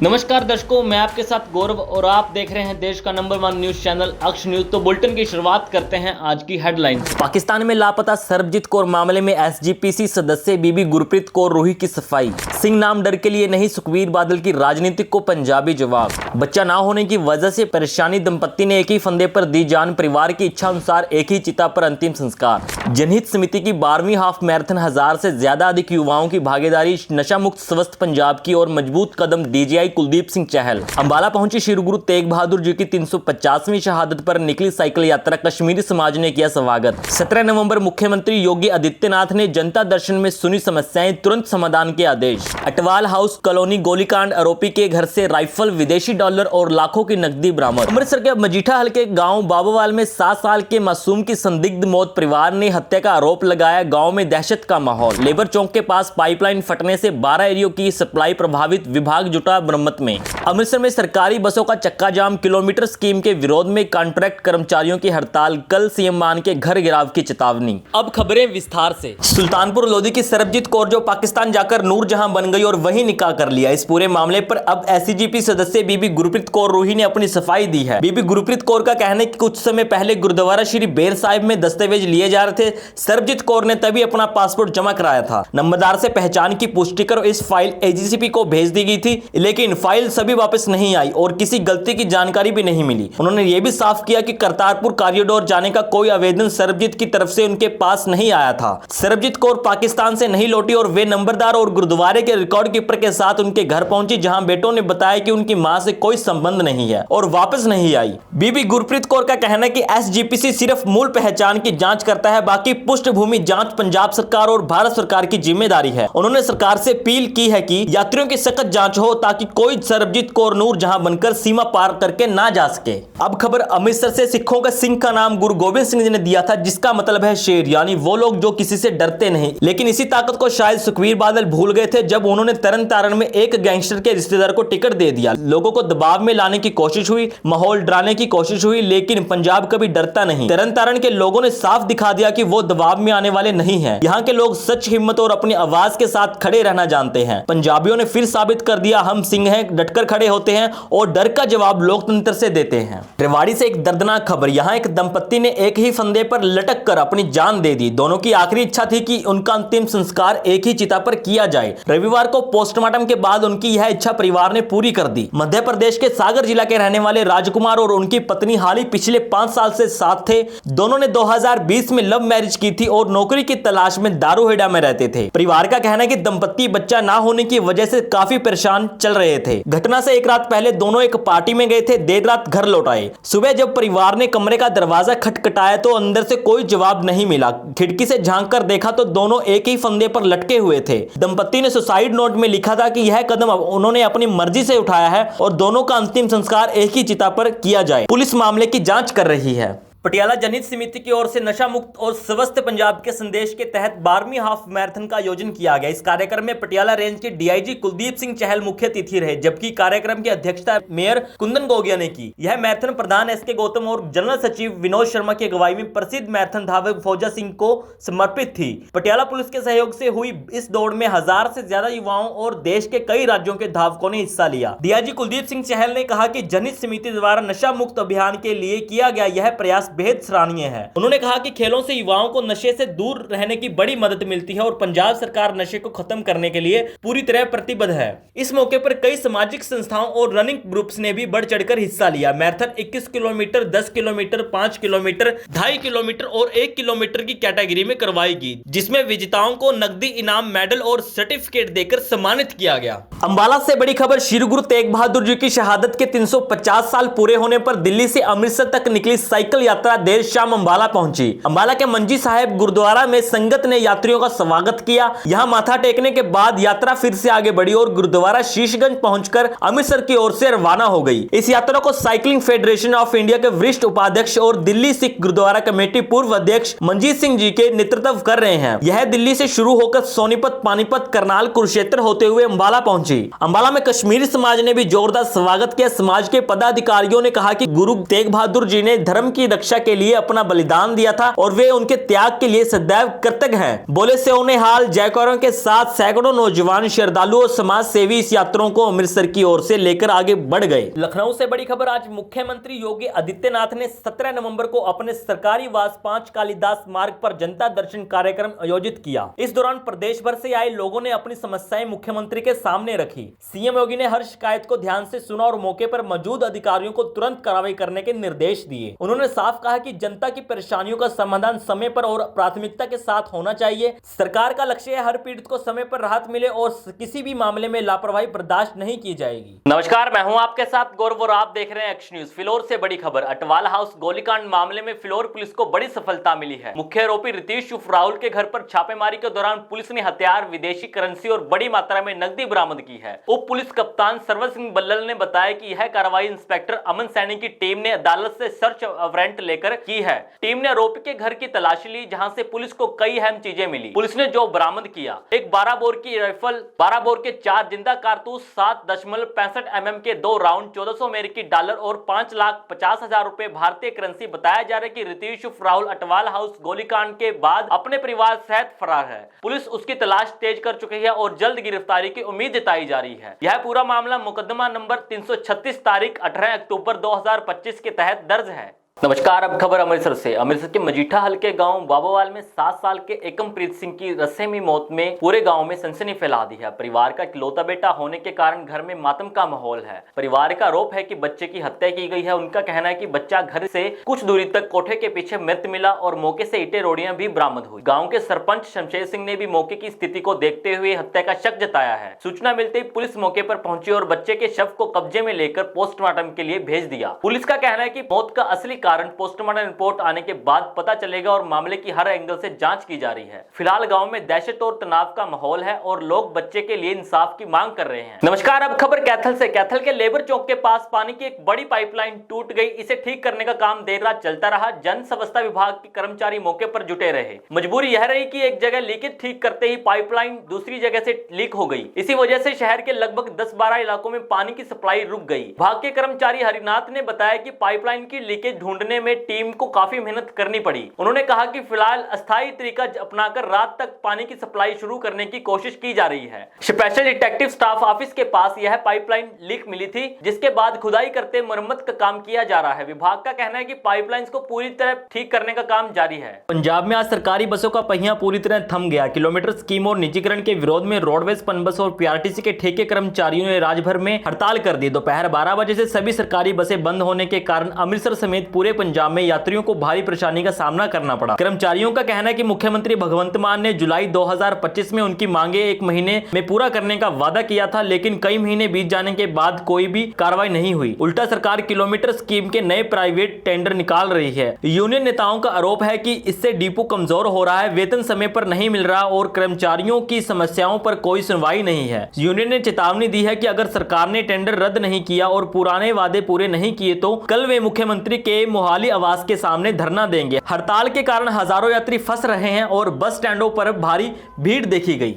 नमस्कार दर्शकों, मैं आपके साथ गौरव और आप देख रहे हैं देश का नंबर 1 न्यूज चैनल अक्ष न्यूज। तो बुलेटिन की शुरुआत करते हैं आज की हेडलाइंस। पाकिस्तान में लापता सरबजीत कौर मामले में एसजीपीसी सदस्य बीबी गुरप्रीत कौर रूही की सफाई। सिंह नाम डर के लिए नहीं, सुखबीर बादल की राजनीति को पंजाबी जवाब। बच्चा ना होने की वजह से परेशानी, दंपत्ति ने एक ही फंदे पर दी जान, परिवार की इच्छा अनुसार एक ही चिता पर अंतिम संस्कार। जनहित समिति की 12वीं हाफ मैराथन, 1000 से ज्यादा अधिक युवाओं की भागीदारी, नशा मुक्त स्वस्थ पंजाब की और मजबूत कदम डीजीआई कुलदीप सिंह चहल। अंबाला पहुंची श्री गुरु तेग बहादुर जी की 350वीं शहादत पर निकली साइकिल यात्रा, कश्मीरी समाज ने किया स्वागत। 17 नवंबर मुख्यमंत्री योगी आदित्यनाथ ने जनता दर्शन में सुनी समस्याएं, तुरंत समाधान के आदेश। अटवाल हाउस कॉलोनी गोलीकांड, आरोपी के घर से राइफल, विदेशी डॉलर और लाखों की नकदी बरामद। अमृतसर के मजीठा हल्के गांव बाबूवाल में 7 साल के मासूम की संदिग्ध मौत, परिवार ने हत्या का आरोप लगाया, गांव में दहशत का माहौल। लेबर चौक के पास पाइपलाइन फटने से 12 एरियो की सप्लाई प्रभावित, विभाग जुटा मरम्मत में। अमृतसर में सरकारी बसों का चक्का जाम, किलोमीटर स्कीम के विरोध में कॉन्ट्रैक्ट कर्मचारियों की हड़ताल, कल सीएम मान के घर गिराव की चेतावनी। अब खबरें विस्तार से। सुल्तानपुर लोधी की सरबजीत कौर जो पाकिस्तान जाकर नूरजहां बन गई और वहीं निकाह कर लिया। इस पूरे मामले पर अब एसजीपीसी सदस्य बीबी गुरप्रीत कौर रूही ने अपनी सफाई दी है। बीबी गुरप्रीत कौर का कहना है कि कुछ समय पहले गुरुद्वारा श्री बेर साहिब में दस्तावेज लिए जा रहे थे। सरबजीत कौर ने तभी अपना पासपोर्ट जमा कराया था। नंबरदार से पहचान की पुष्टि कर इस फाइल एजीसीपी को भेज दी गई थी, लेकिन फाइल सभी वापस नहीं आई और किसी गलती की जानकारी भी नहीं मिली। उन्होंने यह भी साफ किया कि करतारपुर कॉरिडोर जाने का कोई आवेदन सरबजीत की तरफ से उनके पास नहीं आया था। सरबजीत कौर पाकिस्तान से नहीं लौटी और वे नंबरदार और गुरुद्वारे के रिकॉर्ड कीपर के साथ उनके घर पहुंची, जहां बेटों ने बताया कि उनकी मां से कोई संबंध नहीं है और वापस नहीं आई। बीबी गुरप्रीत कौर का कहना है कि एसजीपीसी सिर्फ मूल पहचान की जांच करता है, बाकी पृष्ठभूमि जांच पंजाब सरकार और भारत सरकार की जिम्मेदारी है। उन्होंने सरकार से अपील की है कि यात्रियों की सख्त जांच हो ताकि कोई सरबजीत कौर नूरजहां बनकर सीमा पार करके ना जा सके। अब खबर अमृतसर से। सिखों का सिंह का नाम गुरु गोबिंद सिंह जी ने दिया था, जिसका मतलब है शेर, यानी वो लोग जो किसी से डरते नहीं। लेकिन इसी ताकत को शायद सुखबीर बादल भूल गए थे जब उन्होंने तरन तारण में एक गैंगस्टर के रिश्तेदार को टिकट दे दिया। लोगों को दबाव में लाने की कोशिश हुई, माहौल डराने की कोशिश हुई, लेकिन पंजाब कभी डरता नहीं। तरन तारण के लोगों ने साफ दिखा दिया कि वो दबाव में आने वाले नहीं है। यहाँ के लोग सच, हिम्मत और अपनी आवाज के साथ खड़े रहना जानते हैं। पंजाबियों ने फिर साबित कर दिया, हम सिंह हैं, डटकर खड़े होते हैं और डर का जवाब लोकतंत्र से देते हैं। रेवाड़ी से एक दर्दनाक खबर। यहाँ एक दंपत्ति ने एक ही फंदे पर लटक कर अपनी जान दे दी। दोनों की आखिरी इच्छा थी कि उनका अंतिम संस्कार एक ही चिता पर किया जाए। रविवार को पोस्टमार्टम के बाद उनकी यह इच्छा परिवार ने पूरी कर दी। मध्य प्रदेश के सागर जिला के रहने वाले राजकुमार और उनकी पत्नी हाल ही पिछले 5 साल से साथ थे। दोनों ने 2020 में लव मैरिज की थी और नौकरी की तलाश में दारूहेड़ा में रहते थे। परिवार का कहना है कि दंपत्ति बच्चा ना होने की वजह से काफी परेशान चल रहे थे। घटना से एक रात पहले दोनों एक पार्टी में गए थे, देर रात घर लौट आए। सुबह जब परिवार ने कमरे का दरवाजा खटखटाया तो अंदर से कोई जवाब नहीं मिला। खिड़की से झांक कर देखा तो दोनों एक ही फंदे पर लटके हुए थे। दंपत्ति ने सुसाइड नोट में लिखा था कि यह कदम उन्होंने अपनी मर्जी से उठाया है और दोनों का अंतिम संस्कार एक ही चिता पर किया जाए। पुलिस मामले की जांच कर रही है। पटियाला जनहित समिति की ओर से नशा मुक्त और स्वस्थ पंजाब के संदेश के तहत 12वीं हाफ मैराथन का आयोजन किया गया। इस कार्यक्रम में पटियाला रेंज के डीआईजी कुलदीप सिंह चहल मुख्य अतिथि रहे, जबकि कार्यक्रम की अध्यक्षता मेयर कुंदन गोगिया ने की। यह मैराथन प्रधान एसके गौतम और जनरल सचिव विनोद शर्मा की अगुवाई में प्रसिद्ध मैराथन धावक फौजा सिंह को समर्पित थी। पटियाला पुलिस के सहयोग से हुई इस दौड़ में 1000 से ज्यादा युवाओं और देश के कई राज्यों के धावकों ने हिस्सा लिया। डीआईजी कुलदीप सिंह चहल ने कहा कि जनहित समिति द्वारा नशा मुक्त अभियान के लिए किया गया यह प्रयास बेहद सराहनीय है। उन्होंने कहा कि खेलों से युवाओं को नशे से दूर रहने की बड़ी मदद मिलती है और पंजाब सरकार नशे को खत्म करने के लिए पूरी तरह प्रतिबद्ध है। इस मौके पर कई सामाजिक संस्थाओं और रनिंग ग्रुप्स ने भी बढ़ चढ़कर हिस्सा लिया। Marathon 21 kilometre, 10 kilometre, 5 kilometre, 2.5 kilometre और 1 किलोमीटर की कैटेगरी में करवाई गई, जिसमें विजेताओं को नकदी इनाम, मेडल और सर्टिफिकेट देकर सम्मानित किया गया। अंबाला से बड़ी खबर। श्री गुरु तेग बहादुर जी की शहादत के 350 साल पूरे होने पर दिल्ली से अमृतसर तक निकली साइकिल यात्रा देर शाम अंबाला पहुंची। अंबाला के मंजी साहिब गुरुद्वारा में संगत ने यात्रियों का स्वागत किया। यहां माथा टेकने के बाद यात्रा फिर से आगे बढ़ी और गुरुद्वारा शीशगंज पहुंचकर अमृतसर की ओर से रवाना हो गई। इस यात्रा को साइकिलिंग फेडरेशन ऑफ इंडिया के वरिष्ठ उपाध्यक्ष और दिल्ली सिख गुरुद्वारा कमेटी पूर्व अध्यक्ष मंजीत सिंह जी के नेतृत्व कर रहे हैं। यह दिल्ली से शुरू होकर सोनीपत, पानीपत, करनाल, कुरुक्षेत्र होते हुए अंबाला पहुंची। अंबाला में कश्मीरी समाज ने भी जोरदार स्वागत किया। समाज के पदाधिकारियों ने कहा कि गुरु तेग बहादुर जी ने धर्म की रक्षा सुरक्षा के लिए अपना बलिदान दिया था और वे उनके त्याग के लिए सदैव कृतज्ञ हैं। बोले सोनेहाल जयकारों के साथ सैकड़ों नौजवान श्रद्धालु और समाज सेवी इस यात्रा को अमृतसर की ओर से लेकर आगे बढ़ गए। लखनऊ से बड़ी खबर। आज मुख्यमंत्री योगी आदित्यनाथ ने 17 नवंबर को अपने सरकारी आवास 5 कालिदास मार्ग पर जनता दर्शन कार्यक्रम आयोजित किया। इस दौरान प्रदेश भर से आए लोगों ने अपनी समस्याएं मुख्यमंत्री के सामने रखी। सीएम योगी ने हर शिकायत को ध्यान से सुना और मौके पर मौजूद अधिकारियों को तुरंत कार्रवाई करने के निर्देश दिए। उन्होंने साफ कहा कि जनता की परेशानियों का समाधान समय पर और प्राथमिकता के साथ होना चाहिए। सरकार का लक्ष्य है हर पीड़ित को समय पर राहत मिले और किसी भी मामले में लापरवाही बर्दाश्त नहीं की जाएगी। नमस्कार, मैं हूं आपके साथ गौरव और आप देख रहे हैं एक्स न्यूज। फिलौर से बड़ी खबर। अटवाल हाउस गोलीकांड मामले में फिलौर पुलिस को बड़ी सफलता मिली है। मुख्य आरोपी रितेश उर्फ राहुल के घर पर छापेमारी के दौरान पुलिस ने हथियार, विदेशी करेंसी और बड़ी मात्रा में नकदी बरामद की है। उप पुलिस कप्तान सरवर सिंह बल्लल ने बताया कि यह कार्रवाई इंस्पेक्टर अमन सैनी की टीम ने अदालत से सर्च वारंट लेकर की है। टीम ने आरोपी के घर की तलाशी ली, जहां से पुलिस को कई अहम चीजें मिली। पुलिस ने जो बरामद किया, एक 12 बोर की राइफल, 12 बोर के 4 जिंदा कारतूस, 7.65 mm के 2 राउंड, 1400 अमेरिकी डॉलर और 5,50,000 रुपए भारतीय करेंसी। बताया जा रहा है कि रितेश उर्फ राहुल अटवाल हाउस गोलीकांड के बाद अपने परिवार सहित फरार है। पुलिस उसकी तलाश तेज कर चुकी है और जल्द गिरफ्तारी की उम्मीद जताई जा रही है। यह पूरा मामला मुकदमा नंबर 336 तारीख 18 अक्टूबर 2025 के तहत दर्ज है। नमस्कार, अब खबर अमृतसर से। अमृतसर के मजीठा हल्के गांव बाबावाल में 7 साल के एकमप्रीत सिंह की रहस्यमयी मौत में पूरे गांव में सनसनी फैला दी है। परिवार का इकलौता बेटा होने के कारण घर में मातम का माहौल है। परिवार का आरोप है कि बच्चे की हत्या की गई है। उनका कहना है कि बच्चा घर से कुछ दूरी तक कोठे के पीछे मृत मिला और मौके से ईंटें रोड़ियां भी बरामद हुई। गाँव के सरपंच शमशेर सिंह ने भी मौके की स्थिति को देखते हुए हत्या का शक जताया है। सूचना मिलते ही पुलिस मौके पर पहुंची और बच्चे के शव को कब्जे में लेकर पोस्टमार्टम के लिए भेज दिया। पुलिस का कहना है कि मौत का असली कारण पोस्टमार्टम रिपोर्ट आने के बाद पता चलेगा और मामले की हर एंगल से जांच की जा रही है। फिलहाल गांव में दहशत और तनाव का माहौल है और लोग बच्चे के लिए इंसाफ की मांग कर रहे हैं। नमस्कार, अब खबर कैथल से। कैथल के लेबर चौक के पास पानी की एक बड़ी पाइपलाइन टूट गई। इसे ठीक करने का काम देर रात चलता रहा। जन स्वास्थ्य विभाग के कर्मचारी मौके पर जुटे रहे। मजबूरी यह रही कि एक जगह लीकेज ठीक करते ही पाइपलाइन दूसरी जगह से लीक हो गई। इसी वजह से शहर के लगभग 10-12 इलाकों में पानी की सप्लाई रुक गई। विभाग के कर्मचारी हरिनाथ ने बताया कि पाइपलाइन की लीकेज ढूंढने में टीम को काफी मेहनत करनी पड़ी। उन्होंने कहा कि फिलहाल अस्थायी तरीका अपनाकर रात तक पानी की सप्लाई शुरू करने की कोशिश की जा रही है। स्पेशल डिटेक्टिव स्टाफ ऑफिस के पास यह पाइपलाइन लीक मिली थी, जिसके बाद खुदाई करते मरम्मत का काम किया जा रहा है। विभाग का कहना है कि पाइपलाइंस को पूरी तरह ठीक करने का काम जारी है। पंजाब में आज सरकारी बसों का पहिया पूरी तरह थम गया। किलोमीटर स्कीम और निजीकरण के विरोध में रोडवेज, पनबस और पीआरटीसी के ठेके कर्मचारियों ने राज्यभर में हड़ताल कर दी। दोपहर 12 बजे से सभी सरकारी बसें बंद होने के कारण अमृतसर समेत पूरे पंजाब में यात्रियों को भारी परेशानी का सामना करना पड़ा। कर्मचारियों का कहना है कि मुख्यमंत्री भगवंत मान ने जुलाई 2025 में उनकी मांगे 1 महीने में पूरा करने का वादा किया था, लेकिन कई महीने बीत जाने के बाद कोई भी कार्रवाई नहीं हुई। उल्टा सरकार किलोमीटर स्कीम के नए प्राइवेट टेंडर निकाल रही है। यूनियन नेताओं का आरोप है कि इससे डिपो कमजोर हो रहा है, वेतन समय पर नहीं मिल रहा और कर्मचारियों की समस्याओं पर कोई सुनवाई नहीं है। यूनियन ने चेतावनी दी है कि अगर सरकार ने टेंडर रद्द नहीं किया और पुराने वादे पूरे नहीं किए तो कल वे मुख्यमंत्री के मोहाली आवास के सामने धरना देंगे। हड़ताल के कारण हजारों यात्री फंस रहे हैं और बस स्टैंडों पर भारी भीड़ देखी गई।